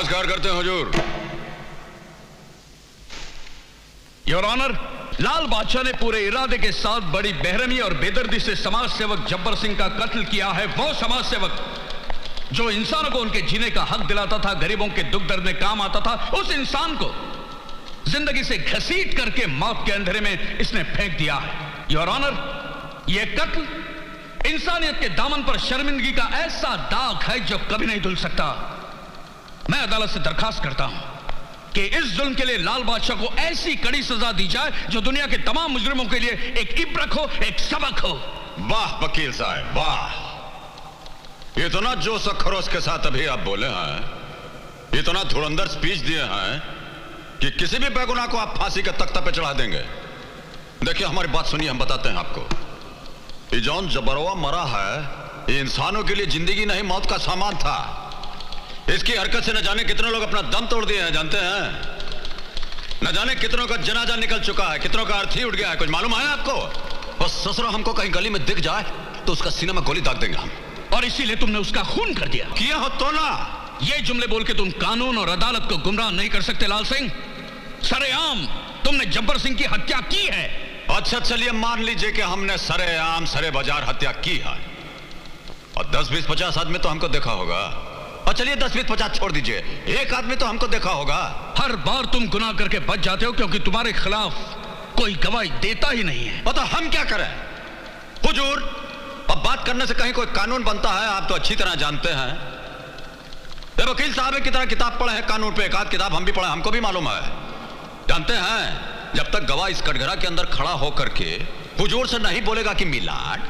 नमस्कार करते हैं हुजूर। योर ऑनर, लाल बादशाह ने पूरे इरादे के साथ बड़ी बेरहमी और बेदर्दी से समाज सेवक जब्बर सिंह का कत्ल किया है। वो समाज सेवक जो इंसानों को उनके जीने का हक दिलाता था, गरीबों के दुख दर्द में काम आता था, उस इंसान को जिंदगी से घसीट करके मौत के अंधेरे में इसने फेंक दिया है। योर ऑनर, यह कत्ल इंसानियत के दामन पर शर्मिंदगी का ऐसा दाग है जो कभी नहीं धुल सकता। मैं अदालत से दरखास्त करता हूं कि इस जुल्म के लिए लाल बादशाह को ऐसी कड़ी सजा दी जाए जो दुनिया के तमाम मुजरिमों के लिए एक इब्रत हो, एक सबक हो। वाह वकील साहब, वाह! इतना जोश और खरोश के साथ अभी आप बोले हैं, इतना धुरंधर स्पीच दिए हैं कि किसी भी बेगुनाह को आप फांसी के तख्ता पे चढ़ा देंगे। देखिए, हमारी बात सुनिए, हम बताते हैं आपको। ये जौन जबरवा मरा है, ये इंसानों के लिए जिंदगी नहीं मौत का सामान था। इसकी हरकत से न जाने कितने लोग अपना दम तोड़ दिए हैं, जानते हैं? न जाने कितनों का जनाजा निकल चुका है, कितनों का अर्थी उठ गया है। कुछ मालूम है आपको? बस ससुरा हमको कहीं गली में दिख जाए तो उसका सीने में गोली दाग देंगे हम। और इसीलिए तुमने उसका खून कर दिया। किया हो तो ना। ये जुमले बोल के तुम कानून और अदालत को गुमराह नहीं कर सकते लाल सिंह। सरेआम तुमने जब्बर सिंह की हत्या की है। अच्छा, चलिए मान लीजिए कि हमने सरेआम सरे बाजार हत्या की है, और 10-20-50 आदमी तो हमको देखा होगा। और चलिए 10-20-50 छोड़ दीजिए, एक आदमी तो हमको देखा होगा। हर बार तुम गुनाह करके बच जाते हो क्योंकि तुम्हारे खिलाफ कोई गवाही देता ही नहीं है। तो हम क्या करें हुजूर? अब बात करने से कहीं कोई कानून बनता है, आप तो अच्छी तरह जानते हैं। ये वकील साहब की तरह किताब पढ़े हैं कानून पे, एक आध किताब हम भी पढ़े, हमको भी मालूम है। जानते हैं, जब तक गवाह इस कटघरा के अंदर खड़ा होकर के हुजूर से नहीं बोलेगा कि मिलाड,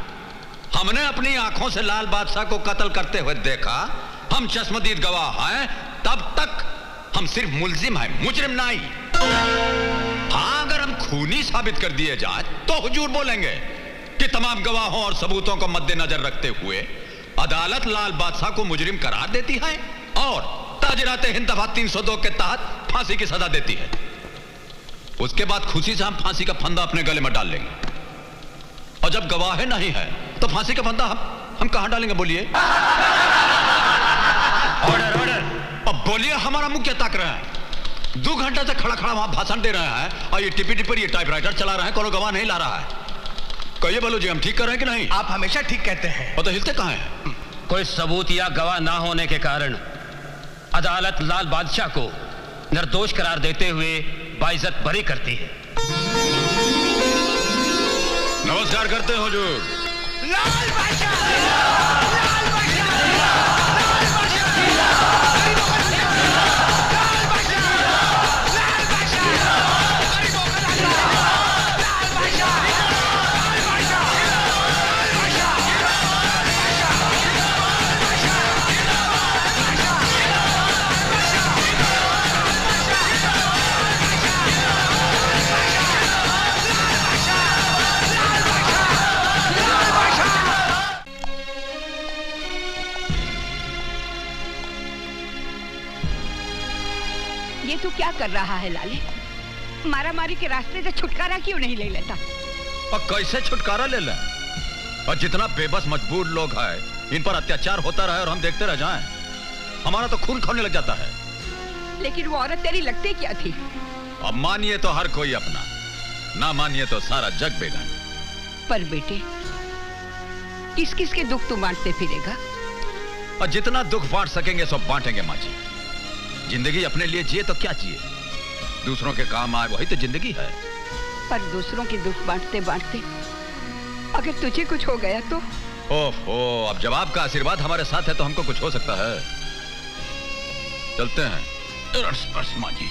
हमने अपनी आंखों से लाल बादशाह को कत्ल करते हुए देखा, हम चश्मदीद गवाह हैं, तब तक हम सिर्फ मुल्जिम हैं, मुजरिम नहीं। हाँ, अगर हम खूनी साबित कर दिए जाए तो हुजूर बोलेंगे कि तमाम गवाहों और सबूतों को मद्देनजर रखते हुए अदालत लाल बादशाह को मुजरिम करार देती है और ताजरात हिंद दफा 302 के तहत फांसी की सजा देती है। उसके बाद खुशी से हम फांसी का फंदा अपने गले में डाल लेंगे। और जब गवाह नहीं है तो फांसी का फंदा हम कहां डालेंगे? बोलिए। Order order. अब बोलिए, हमारा मुंह क्या ताक रहे हैं? 2 घंटे से खड़ा खड़ा वहां भाषण दे रहे हैं और ये टिपी टिपर ये टाइपराइटर चला रहे हैं, कोनो गवाह नहीं ला रहा है। कहिए बोलो जी, हम ठीक कर रहे हैं कि नहीं? आप हमेशा ठीक कहते हैं। और तो हिलते कहां हैं? कोई सबूत या गवाह ना होने के कारण अदालत लाल बादशाह को निर्दोष करार देते हुए बाइज्जत बरी करती है। नमस्कार करते हैं हुजूर। लाल बादशाह, लाल बादशाह, लाल बादशाह, ये तू क्या कर रहा है लाले? मारामारी के रास्ते से छुटकारा क्यों नहीं ले लेता? और कैसे छुटकारा ले लें? और जितना बेबस मजबूर लोग हैं, इन पर अत्याचार होता रहे और हम देखते रह जाएं, हमारा तो खून खौलने लग जाता है। लेकिन वो औरत तेरी लगती क्या थी? अब मानिए तो हर कोई अपना, ना मानिए तो सारा जग बेगाना। पर बेटे, किस किस के दुख तू बांटते फिरेगा? और जितना दुख बांट सकेंगे सब बांटेंगे माँ जी। जिंदगी अपने लिए जिए तो क्या जिए, दूसरों के काम आए वही तो जिंदगी है। पर दूसरों के दुख बांटते बांटते अगर तुझे कुछ हो गया तो? ओहो, अब जब आपका आशीर्वाद हमारे साथ है तो हमको कुछ हो सकता है। चलते हैं। माँ जी,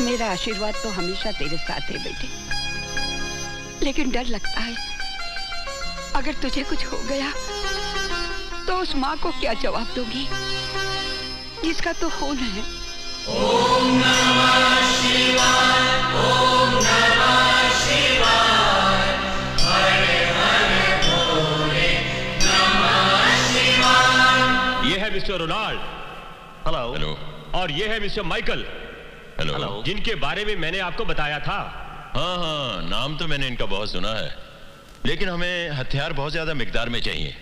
मेरा आशीर्वाद तो हमेशा तेरे साथ है बेटे, लेकिन डर लगता है अगर तुझे कुछ हो गया तो उस माँ को क्या जवाब दोगी जिसका तो खून है। ओम नमः शिवाय, ओम नमः शिवाय, हरे हरे भोले नमः शिवाय। ये है मिस्टर रोनाल्ड। हेलो। हेलो। और ये है मिस्टर माइकल। हेलो। जिनके बारे में मैंने आपको बताया था। हाँ हाँ, नाम तो मैंने इनका बहुत सुना है, लेकिन हमें हथियार बहुत ज्यादा मिकदार में चाहिए।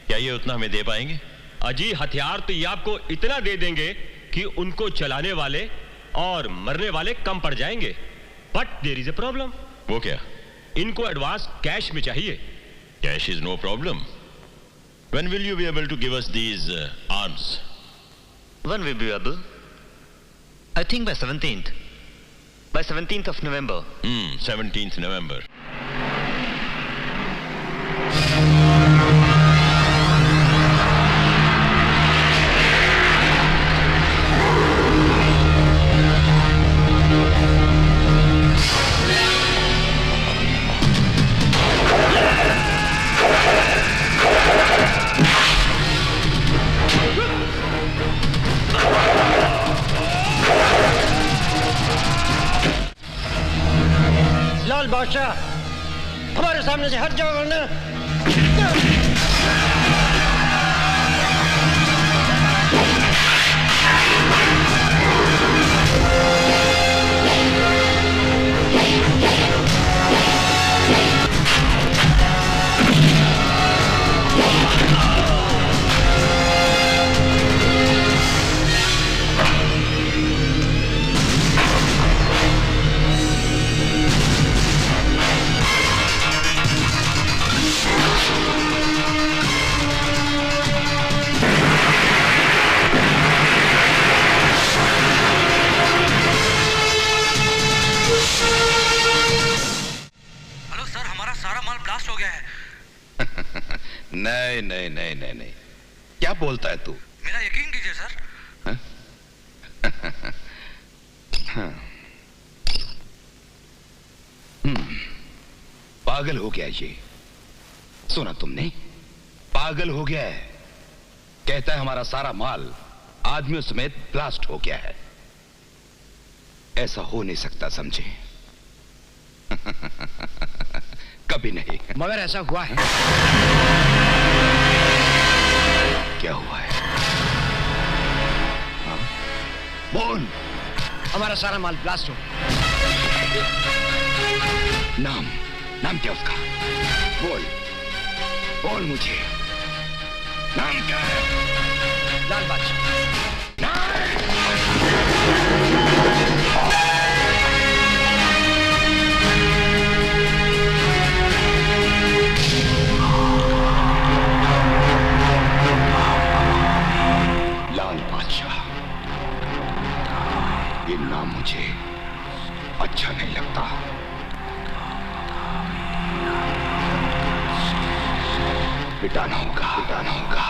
क्या ये उतना हमें दे पाएंगे? अजी हथियार तो ये आपको इतना दे देंगे कि उनको चलाने वाले और मरने वाले कम पड़ जाएंगे। But there is a problem. वो क्या? इनको एडवांस कैश में चाहिए। Cash is no problem. When will you be able to give us these arms? When will be able? I think by 17th. By 17th of November. 17th November. लाल बादशाह, हमारे सामने से हट जाओ वरना। नहीं नहीं नहीं नहीं नहीं, क्या बोलता है तू? मेरा यकीन कीजिए सर। पागल हो गया ये। सुना तुमने? पागल हो गया है। कहता है हमारा सारा माल आदमियों समेत ब्लास्ट हो गया है। ऐसा हो नहीं सकता, समझे? कभी नहीं। मगर ऐसा हुआ है। क्या हुआ है? हाँ? बोल। हमारा सारा माल ब्लास्ट हो। नाम क्या उसका? बोल बोल मुझे, नाम क्या है? लाल बादशाह। लाल बादशाह, ये नाम मुझे अच्छा नहीं लगता। पिटाना होगा, पिटाना होगा।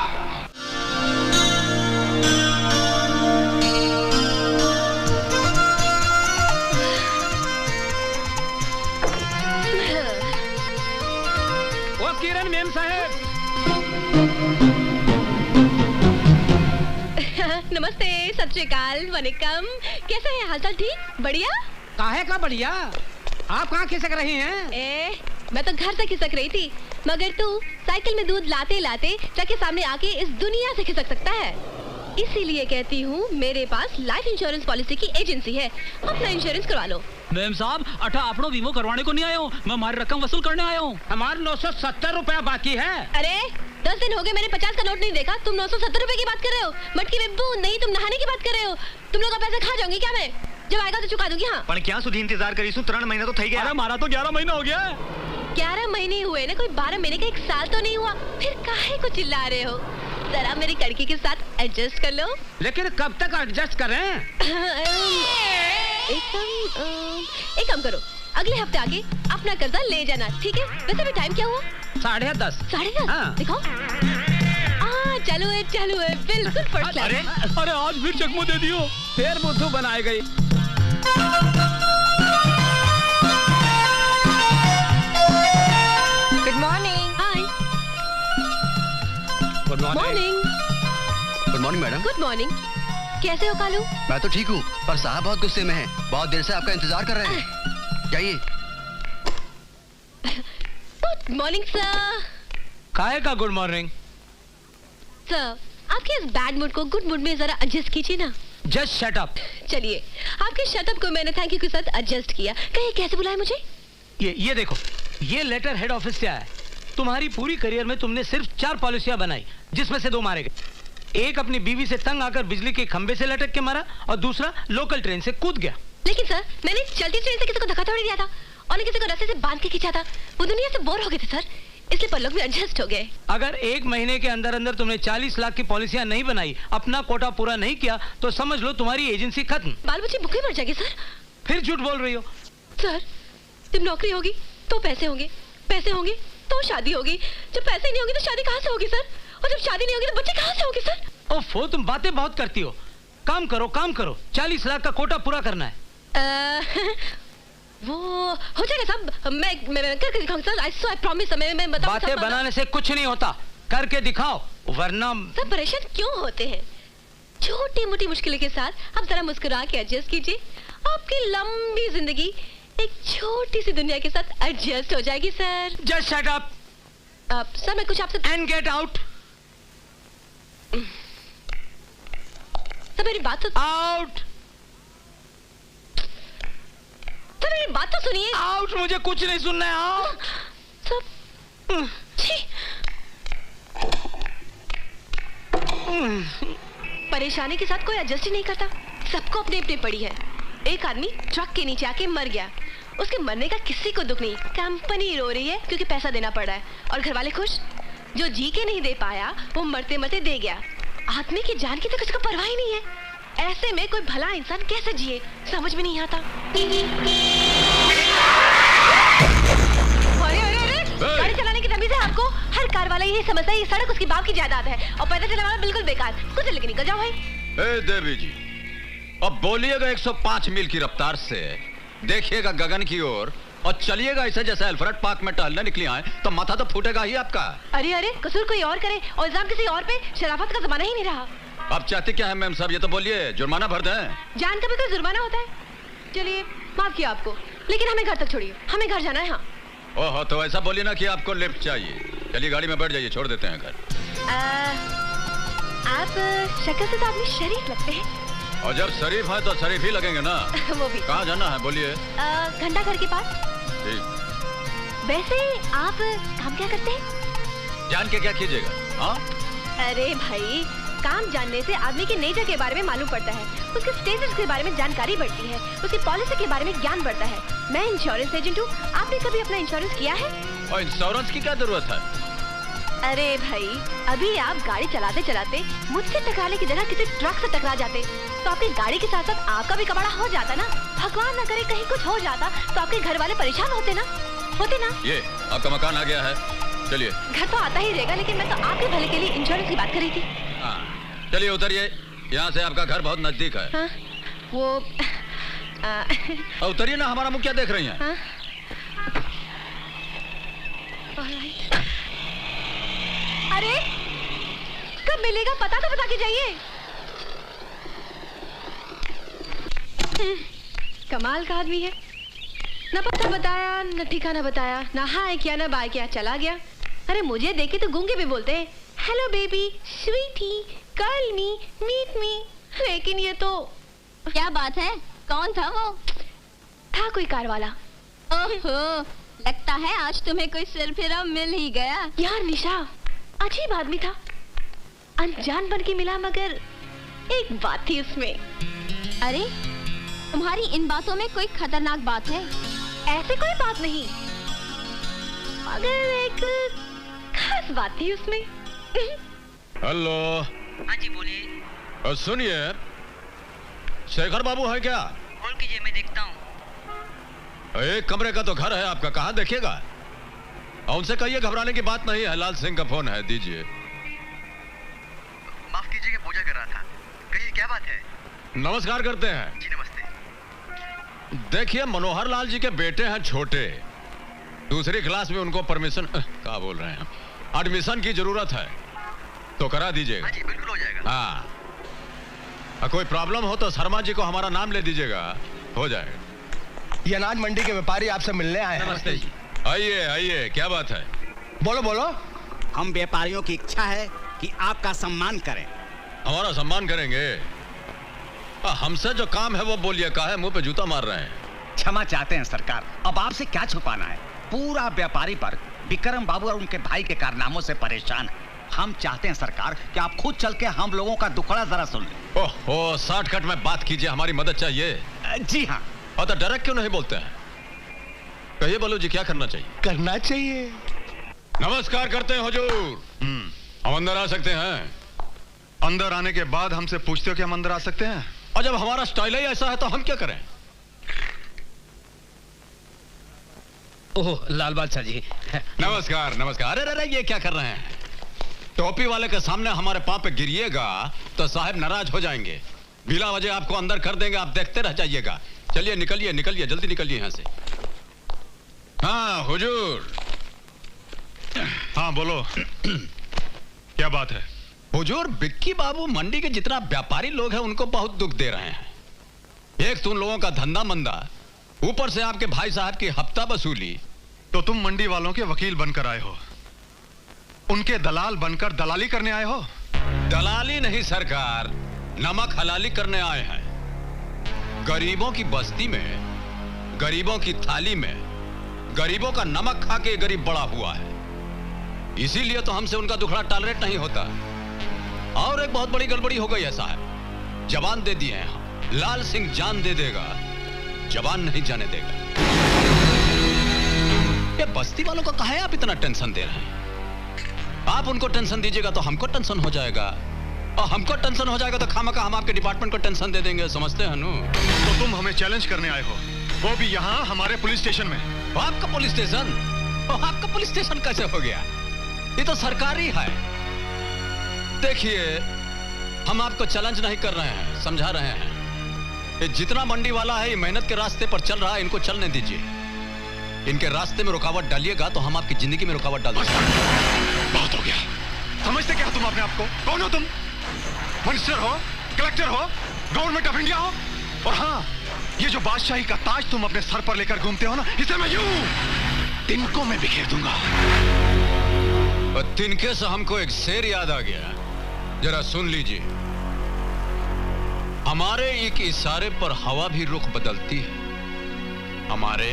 ओ किरण मेम साहब। नमस्ते, सत श्री अकाल, वनिकम। कैसे हैं? हालचाल ठीक? बढ़िया? काहे का बढ़िया? आप कहाँ खिसक रही हैं? मैं तो घर से खिसक रही थी, मगर तू साइकिल में दूध लाते लाते ट्रक के सामने आके इस दुनिया से खिसक सकता है। इसीलिए कहती हूँ, मेरे पास लाइफ इंश्योरेंस पॉलिसी की एजेंसी है, अपना इंश्योरेंस करवा लो। मैम साहब, अठा आपनो बीमो करवाने को नहीं आया हूँ, मैं हमारी रकम वसूल करने आया हूँ। हमारे 970 रुपया बाकी है। अरे 10 दिन हो गए मैंने 50 का नोट नहीं देखा, तुम 970 रुपए की बात कर रहे हो? मटकी बिब्बू, नहीं तुम नहाने की बात कर रहे हो। तुम लोग का पैसा खा जाऊंगी क्या मैं? जब आएगा तो चुका दूंगी। हाँ, पर क्या सुधी इंतजार करी सु? 3 महीना तो थई गया। अरे हमारा तो 11 महीना हो गया। 11 महीने हुए ना, कोई 12 महीने का 1 साल तो नहीं हुआ। फिर काहे को चिल्ला रहे हो? जरा मेरी लड़की के साथ एडजस्ट कर लो। लेकिन कब तक एडजस्ट करें? एक काम करो, अगले हफ्ते आके अपना कर्जा ले जाना, ठीक है? वैसे भी टाइम क्या हुआ? 10:30। 10:30? हाँ। दिखाओ। चालू है, बिल्कुल फर्स्ट क्लास। अरे आज फिर चकमो दे दियो। फिर बुद्धू बनाई गई। Good morning. Hi. Good morning. Good morning madam. Good morning. कैसे हो कालू? मैं तो ठीक हूँ, पर साहब बहुत गुस्से में हैं। बहुत देर से आपका इंतजार कर रहे हैं। जाइए। Good morning sir. काहे का गुड मॉर्निंग? सर, आपके इस बैड मूड को गुड मूड में जरा एडजस्ट कीजिए ना। Just shut up. चलिए, आपके शटअप को मैंने थैंक यू के साथ एडजस्ट किया। कहिए कैसे बुलाया मुझे? ये देखो, ये लेटर हेड ऑफिस से आया है। तुम्हारी पूरी करियर में तुमने सिर्फ 4 पॉलिसियां बनाई, जिसमें से 2 मारे गए। एक अपनी बीवी से तंग आकर बिजली के खंबे से लटक के मरा और दूसरा लोकल ट्रेन से कूद गया। लेकिन सर, मैंने चलती ट्रेन से किसी को धक्का थोड़ी दिया था और न किसी को रस्से से बांध के खींचा था। वो दुनिया से बोर हो गए थे सर, इसलिए पर लोग भी एडजस्ट हो गए। अगर 1 महीने के अंदर अंदर तुमने 40 लाख की पॉलिसियां नहीं बनाई, अपना कोटा पूरा नहीं किया, तो समझ लो तुम्हारी एजेंसी खत्म। बाल बच्चे भूखे मर जाएंगे सर। फिर झूठ बोल रही हो। सर, जब नौकरी होगी तो पैसे होंगे, पैसे होंगे तो शादी होगी, जब पैसे नहीं होंगे तो शादी कहाँ से होगी सर, और जब शादी नहीं होगी तो बच्चे कहाँ से होंगे सर। ओफो, तुम बातें बहुत करती हो। काम करो, काम करो। 40 लाख का कोटा पूरा करना है। वो हो जाएगा साहब, मैं करके दिखाऊंगा सर। I promise. मैं बताऊंगा। बातें बनाने से कुछ नहीं होता, करके दिखाओ, वरना। सब परेशान क्यों होते हैं? छोटी मोटी मुश्किलों के साथ आप जरा मुस्कुरा के एडजस्ट कीजिए, आपकी लंबी जिंदगी एक छोटी सी दुनिया के साथ एडजस्ट हो जाएगी sir. Just shut up. Sir, मैं कुछ आपसे। And get out. सर, मेरी बात तो। आउट। सर, मेरी बात तो सुनिए। आउट। मुझे कुछ नहीं सुनना है। आउट। सब। परेशानी के साथ कोई एडजस्ट ही नहीं करता, सबको अपने अपने पड़ी है। एक आदमी ट्रक के नीचे आके मर गया, उसके मरने का किसी को दुख नहीं, कंपनी रो रही है क्योंकि पैसा देना पड़ रहा है, और घर वाले खुश। जो जी के नहीं दे पाया वो मरते मरते दे गया। आदमी की जान की तो किसी को परवाह ही नहीं है। ऐसे में कोई भला इंसान कैसे जिए, समझ में नहीं आता। गाड़ी चलाने की तमीज है आपको? हर कार वाला यही समझता है ये सड़क उसकी बाप की जायदाद है और पैदल चलाना वाला बिल्कुल बेकार। कुछ लेके निकल जाओ भाई। ए देवी जी, अब बोलिएगा 105 मील की रफ्तार से, देखिएगा गगन की ओर और चलिएगा ऐसे जैसे अल्फ्रेड पार्क में टहलने निकली आए, तो माथा तो फूटेगा ही आपका। अरे अरे, कसूर कोई और करे और इल्जाम किसी और पे, शराफत का जमाना ही नहीं रहा। अब चाहती क्या है मैम साहब, ये तो बोलिए, जुर्माना भर दें? जान का भी कोई जुर्माना होता है? चलिए माफ किया आपको, लेकिन हमें घर तक छोड़िए, हमें घर जाना है। हाँ। ओहो, तो ऐसा बोलिए ना कि आपको लिफ्ट चाहिए। चलिए गाड़ी में बैठ जाइए, छोड़ देते हैं घर। आप शक्ल से तो आदमी शरीफ लगते हैं। और जब शरीफ है तो शरीफ ही लगेंगे ना। वो भी। कहाँ जाना है बोलिए? घंटा घर के पास। ठीक। वैसे आप काम क्या करते हैं? जान के क्या कीजिएगा? हाँ? अरे भाई, काम जानने से आदमी के नेचर के बारे में मालूम पड़ता है, उसके स्टेटस के बारे में जानकारी बढ़ती है, उसकी पॉलिसी के बारे में ज्ञान बढ़ता है। मैं इंश्योरेंस एजेंट हूँ, आपने कभी अपना इंश्योरेंस किया है? और इंश्योरेंस की क्या जरूरत है? अरे भाई, अभी आप गाड़ी चलाते चलाते मुझसे टकराने की जगह किसी ट्रक से टकरा जाते तो आपकी गाड़ी के साथ साथ आपका भी कबाड़ा हो जाता ना। भगवान ना करे कहीं कुछ हो जाता तो आपके घर वाले परेशान होते ना। ये आपका मकान आ गया है, चलिए। घर तो आता ही रहेगा, लेकिन मैं तो आपके भले के लिए इंश्योरेंस की बात कर रही थी। चलिए उतरिए, यहाँ से आपका घर बहुत नजदीक है। हाँ, वो उतरिए ना, हमारा मुंह क्या देख रही हैं? हाँ? अरे कब मिलेगा पता तो बता के जाइए। कमाल का आदमी है, न पता बताया न ठिकाना बताया, ना हाय किया ना बाय किया, चला गया। अरे मुझे देखे तो गूंगे भी बोलते हैं, hello baby, sweetie, call me, meet me. लेकिन ये तो क्या बात है, कौन था वो? था कोई कार वाला। ओहो, लगता है आज तुम्हें कोई सिरफिरा मिल ही गया। यार निशा, अजीब आदमी था, अनजान बन के मिला, मगर एक बात थी उसमें। अरे तुम्हारी इन बातों में कोई खतरनाक बात है? ऐसे कोई बात नहीं, मगर एक खास बात थी उसमें। हेलो। हाँ जी बोलिए। सुनिए, शेखर बाबू है क्या? कॉल कीजिए, मैं देखता हूँ। एक कमरे का तो घर है आपका, कहाँ देखेगा? उनसे कहिए घबराने की बात नहीं है, लाल सिंह का फोन है, दीजिए। माफ कीजिएगा, पूजा कर रहा था। कहिए क्या बात है? नमस्कार करते हैं। जी नमस्ते। देखिए, मनोहर लाल जी के बेटे हैं छोटे, दूसरी क्लास में, उनको परमिशन क्या बोल रहे हैं, एडमिशन की जरूरत है, तो करा दीजिएगा। हाँ जी बिल्कुल हो जाएगा। हाँ, कोई प्रॉब्लम हो तो शर्मा जी को हमारा नाम ले दीजिएगा, हो जाएगा। ये अनाज मंडी के व्यापारी आपसे मिलने आए हैं। नमस्ते जी। आइए आइए, क्या बात है? बोलो बोलो। हम व्यापारियों की इच्छा है कि आपका सम्मान करें। हमारा सम्मान करेंगे? हमसे जो काम है वो बोलिए, काहे मुंह पे जूता मार रहे हैं? क्षमा चाहते हैं सरकार, अब आपसे क्या छुपाना है, पूरा व्यापारी पर विक्रम बाबू और उनके भाई के कारनामों से परेशान है। हम चाहते हैं सरकार कि आप खुद चल के हम लोगों का दुखड़ा जरा सुन लें। ओहो, शॉर्टकट में बात कीजिए, हमारी मदद चाहिए। जी हाँ। और तो डायरेक्ट क्यों नहीं बोलते हैं? कहिए बलू जी, क्या करना चाहिए? करना चाहिए। नमस्कार करते हैं हुजूर। हम अंदर आ सकते हैं? अंदर आने के बाद हमसे पूछते हो कि हम अंदर आ सकते हैं? और जब हमारा स्टाइल ही ऐसा है तो हम क्या करें? ओह लाल बादशाह जी। नमस्कार नमस्कार। अरे अरे ये क्या कर रहे हैं? टोपी वाले के सामने हमारे पांव पे गिरिएगा तो साहब नाराज हो जाएंगे। बिला वजह आपको अंदर कर देंगे, आप देखते रह जाइएगा। चलिए निकलिए निकलिए, जल्दी निकलिए यहाँ से। हाँ हुजूर। हाँ बोलो। क्या बात है? हुजूर, बिक्की बाबू मंडी के जितना व्यापारी लोग हैं उनको बहुत दुख दे रहे हैं। एक तो उन लोगों का धंधा मंदा, ऊपर से आपके भाई साहब की हफ्ता वसूली। तो तुम मंडी वालों के वकील बनकर आए हो, उनके दलाल बनकर दलाली करने आए हो? दलाली नहीं सरकार, नमक हलाली करने आए हैं। गरीबों की बस्ती में, गरीबों की थाली में, गरीबों का नमक खा के गरीब बड़ा हुआ है। इसीलिए तो हमसे उनका दुखड़ा टॉलरेट नहीं होता। और एक बहुत बड़ी गड़बड़ी हो गई है साहब। जबान दे दिए हैं, लाल सिंह जान दे देगा, जबान नहीं जाने देगा। ये बस्ती वालों को काहे आप इतना टेंशन दे रहे हैं? आप उनको टेंशन दीजिएगा तो हमको टेंशन हो जाएगा, और हमको टेंशन हो जाएगा तो खामखा हम आपके डिपार्टमेंट को टेंशन दे देंगे। समझते हैं नु? तो तुम हमें चैलेंज करने आए हो, वो भी यहाँ हमारे पुलिस स्टेशन में। आपका पुलिस स्टेशन? आपका पुलिस स्टेशन कैसे हो गया? ये तो सरकारी है। देखिए, हम आपको चैलेंज नहीं कर रहे हैं, समझा रहे हैं। ये जितना मंडी वाला है ये मेहनत के रास्ते पर चल रहा है, इनको चलने दीजिए। इनके रास्ते में रुकावट डालिएगा तो हम आपकी जिंदगी में रुकावट डाल देंगे। बहुत हो गया। समझते क्या तुम अपने आप को? कौन हो तुम? मिनिस्टर हो, कलेक्टर हो, गवर्नमेंट ऑफ इंडिया हो? और हाँ, ये जो बादशाही का ताज तुम अपने सर पर लेकर घूमते हो ना, इसे मैं यूं तिनकों में बिखेर दूंगा। और तिनके से हमको एक शेर याद आ गया, जरा सुन लीजिए। हमारे एक इशारे पर हवा भी रुख बदलती है, हमारे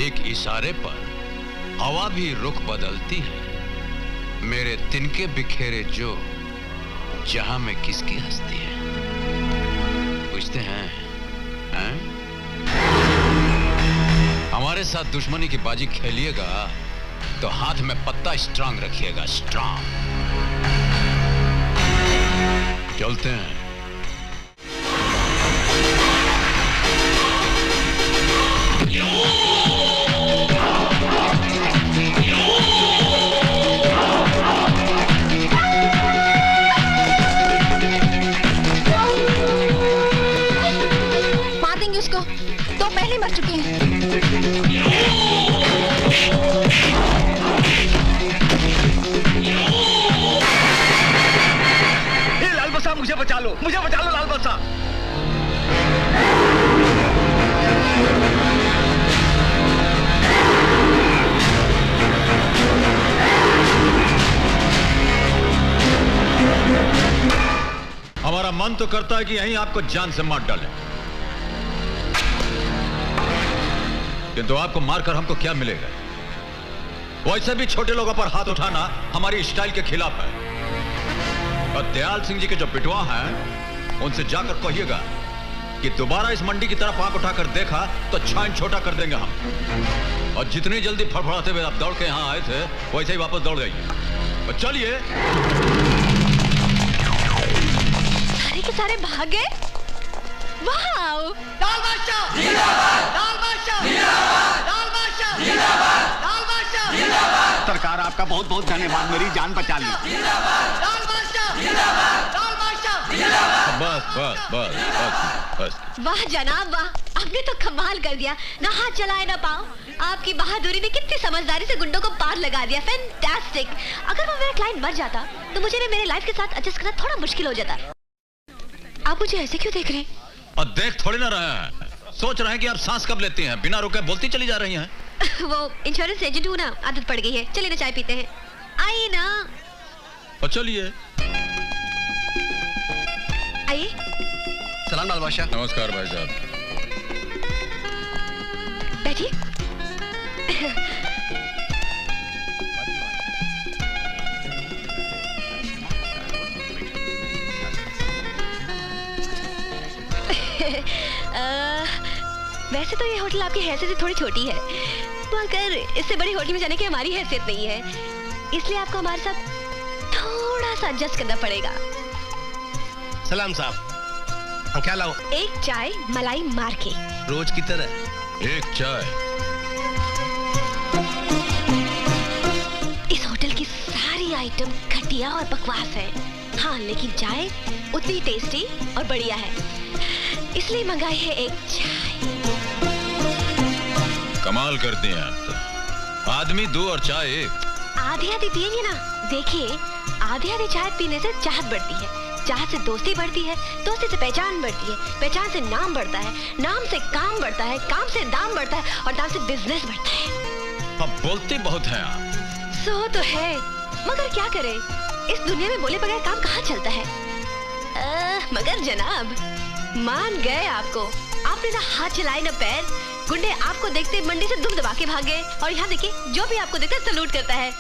एक इशारे पर हवा भी रुख बदलती है। मेरे तिनके बिखेरे जो, जहां में किसकी हस्ती है? पूछते हैं, हैं? हमारे साथ दुश्मनी की बाजी खेलिएगा तो हाथ में पत्ता स्ट्रांग रखिएगा, स्ट्रांग। चलते हैं। मार देंगे उसको, तो पहले मर चुके हैं। लाल बसा, मुझे बचा लो, मुझे बचा लो लाल बसा। हमारा मन तो करता है कि यहीं आपको जान से मार डालें, किंतु आपको मारकर हमको क्या मिलेगा? वैसे भी छोटे लोगों पर हाथ उठाना हमारी स्टाइल के खिलाफ है। और दयाल सिंह जी के जो बिटवा हैं, उनसे जाकर कहिएगा कि दोबारा इस मंडी की तरफ आंख उठाकर देखा तो छान छोटा कर देंगे हम। और जितनी जल्दी फड़फड़ाते हुए आप दौड़ के यहाँ आए थे, वैसे ही वापस दौड़ जाइए। और चलिए। सारे के सारे भाग गए। वाओ! लाल बादशाह जिंदाबाद! लाल बादशाह जिंदाबाद! लाल बादशाह जिंदाबाद! लाल बादशाह जिंदाबाद! सरकार आपका बहुत बहुत धन्यवाद, मेरी जान बचा ली। जिंदाबाद! लाल बादशाह जिंदाबाद! लाल बादशाह जिंदाबाद! बस बस बस बस बस। वाह जनाब वाह, आपने तो कमाल कर दिया। ना हाथ चलाए ना पाँव, आपकी बहादुरी ने कितनी समझदारी से गुंडों को पार लगा दिया। फैंटास्टिक। अगर वो मेरा क्लाइंट मर जाता तो मुझे भी मेरे लाइफ के साथ एडजस्ट करना थोड़ा मुश्किल हो जाता। आप मुझे ऐसे क्यों देख रहे हैं? और देख थोड़ी ना रहे हैं, सोच रहे हैं कि आप सांस कब लेती हैं, बिना रुके बोलती चली जा रही हैं। वो इंश्योरेंस एजेंट हूँ ना, आदत पड़ गई है। चलिए ना चाय पीते हैं, आइए ना। और चलिए। आइए। सलाम लाल बादशाह। नमस्कार भाई साहब। बैठिए। वैसे तो ये होटल आपकी हैसियत से थोड़ी छोटी है, मगर इससे बड़ी होटल में जाने की हमारी हैसियत नहीं है, इसलिए आपको हमारे साथ थोड़ा सा एडजस्ट करना पड़ेगा। सलाम साहब, हम क्या लाओ? एक चाय मलाई मार के। रोज की तरह। एक चाय। इस होटल की सारी आइटम घटिया और बकवास है, हाँ लेकिन चाय उतनी टेस्टी और बढ़िया है, इसलिए मंगाई है एक चाय। कमाल करते हैं आप तो। आदमी दो और चाय एक। आधी आधी पिएंगे ना, देखिए आधी आधी चाय पीने से चाहत बढ़ती है, चाहत से दोस्ती बढ़ती है, दोस्ती से पहचान बढ़ती है, पहचान से नाम बढ़ता है, नाम से काम बढ़ता है, काम से दाम बढ़ता है और दाम से बिजनेस बढ़ता है। अब बोलते बहुत हैं आप। सो तो है, मगर क्या करें, इस दुनिया में बोले बगैर काम कहाँ चलता है। मगर जनाब मान गए आपको, आपने ना हाथ चलाए ना पैर, गुंडे आपको देखते मंडी से दुम दबा के भागे, और यहाँ देखिए जो भी आपको देखता सलूट करता है।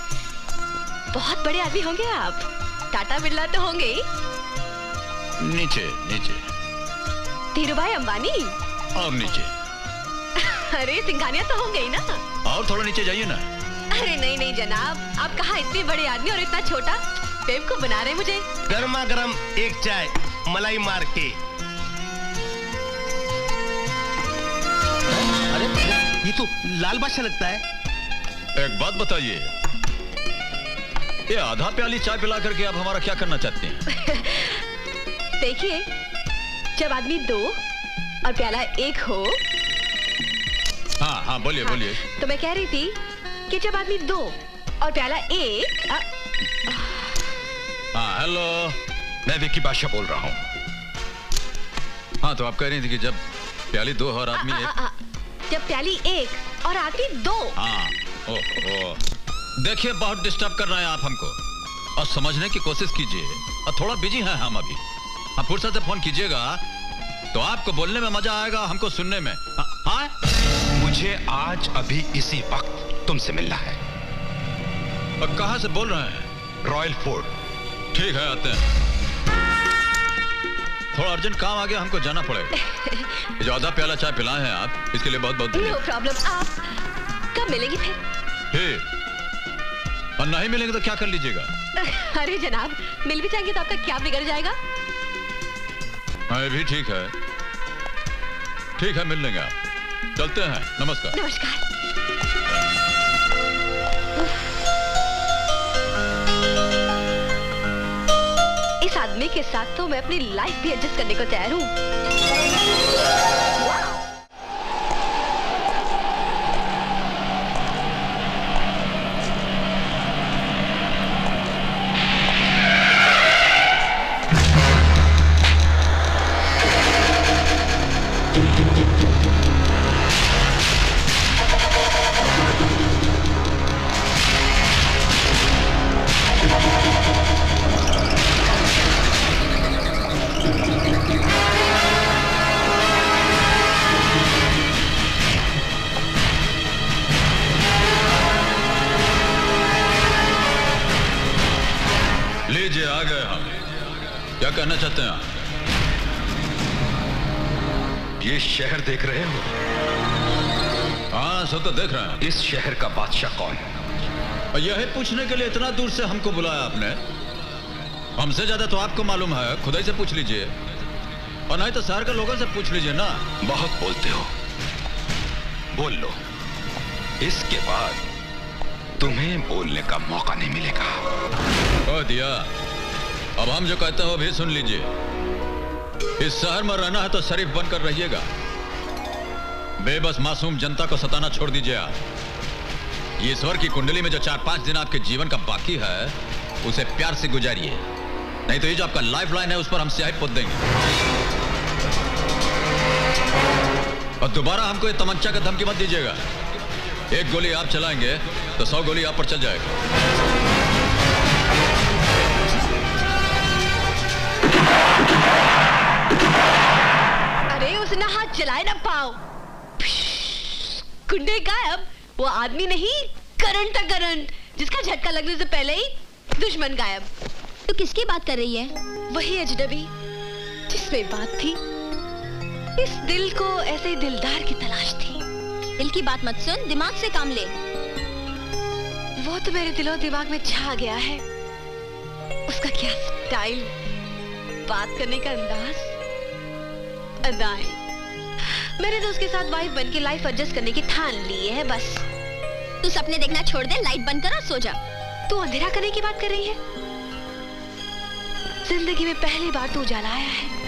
बहुत बड़े आदमी होंगे आप, टाटा बिरला तो होंगे ही। नीचे नीचे। धीरूभाई अंबानी। और नीचे। अरे सिंघानिया तो होंगे ही ना। और थोड़ा नीचे जाइए ना। अरे नहीं नहीं जनाब, आप कहाँ इतने बड़े आदमी और इतना छोटा, बेवकूफ बना रहे मुझे। गर्मा गर्म एक चाय मलाई मार के। अरे ये तो लाल बादशाह लगता है। एक बात बताइए, ये आधा प्याली चाय पिला करके आप हमारा क्या करना चाहते हैं? देखिए, जब आदमी दो और प्याला एक हो। हाँ हाँ बोलिए बोलिए। तो मैं कह रही थी कि जब आदमी दो और प्याला एक। हाँ हेलो, मैं विक्की बादशाह बोल रहा हूँ। हाँ तो आप कह रही थी कि जब प्याली दो और आदमी एक। जब प्याली एक और आदमी दो। हाँ ओह देखिए, बहुत डिस्टर्ब कर रहे हैं आप हमको, और समझने की कोशिश कीजिए, और थोड़ा बिजी हैं हम अभी। आप फुर्सत से फोन कीजिएगा तो आपको बोलने में मजा आएगा, हमको सुनने में। हाँ मुझे आज अभी इसी वक्त तुमसे मिलना है। और कहाँ से बोल रहे हैं? Royal fort. ठीक है आते हैं। थोड़ा अर्जेंट काम आ गया, हमको जाना पड़ेगा। ये जो आधा प्याला चाय पिलाए हैं आप, इसके लिए बहुत बहुत नो प्रॉब्लम। आप कब मिलेंगे फिर? और नहीं मिलेंगे तो क्या कर लीजिएगा? अरे जनाब, मिल भी जाएंगे तो आपका क्या बिगड़ जाएगा? हाँ भी ठीक है, ठीक है मिल लेंगे आप। चलते हैं, नमस्कार। नमस्कार। इस आदमी के साथ तो मैं अपनी लाइफ भी एडजस्ट करने को तैयार हूँ। लीजिए आ गए हम। क्या कहना चाहते हैं आप? ये शहर देख रहे हो? हाँ सब तो देख रहे हैं। इस शहर का बादशाह कौन है? और यही पूछने के लिए इतना दूर से हमको बुलाया आपने? हमसे ज्यादा तो आपको मालूम है, खुद ही से पूछ लीजिए, और नहीं तो शहर के लोगों से पूछ लीजिए ना। बहुत बोलते हो, बोल लो, इसके बाद तुम्हें बोलने का मौका नहीं मिलेगा। कह दिया। अब हम जो कहते हैं वो भी सुन लीजिए। इस शहर में रहना है तो शरीफ बनकर रहिएगा, बेबस मासूम जनता को सताना छोड़ दीजिए आप। ईश्वर की कुंडली में जो 4-5 दिन आपके जीवन का बाकी है, उसे प्यार से गुजारिए, नहीं तो ये जो आपका लाइफ लाइन है उस पर हम स्याही पोत देंगे। और दोबारा हमको ये तमंचा का धमकी मत दीजिएगा। एक गोली आप चलाएंगे तो 100 गोली आप पर चल जाएगा। अरे उसने हाथ चलाए ना पाओ, गुंडे गायब। वो आदमी नहीं, करंट था करंट, जिसका झटका लगने से पहले ही दुश्मन गायब। तो किसकी बात कर रही है? वही अजनबी जिसमें बात थी इस दिल को ऐसे ही दिलदार की तलाश थी। दिल की बात मत सुन, दिमाग से काम ले। वो तो मेरे दिलो दिमाग में छा गया है। उसका क्या स्टाइल, बात करने का अंदाज, अदाएं। मैंने तो उसके साथ वाइफ बन के लाइफ एडजस्ट करने की ठान ली है बस। तू सपने देखना छोड़ दे, लाइट बंद कर और सो जा। तू अंधेरा करने की बात कर रही है? जिंदगी में पहली बार तू उजाला आया है।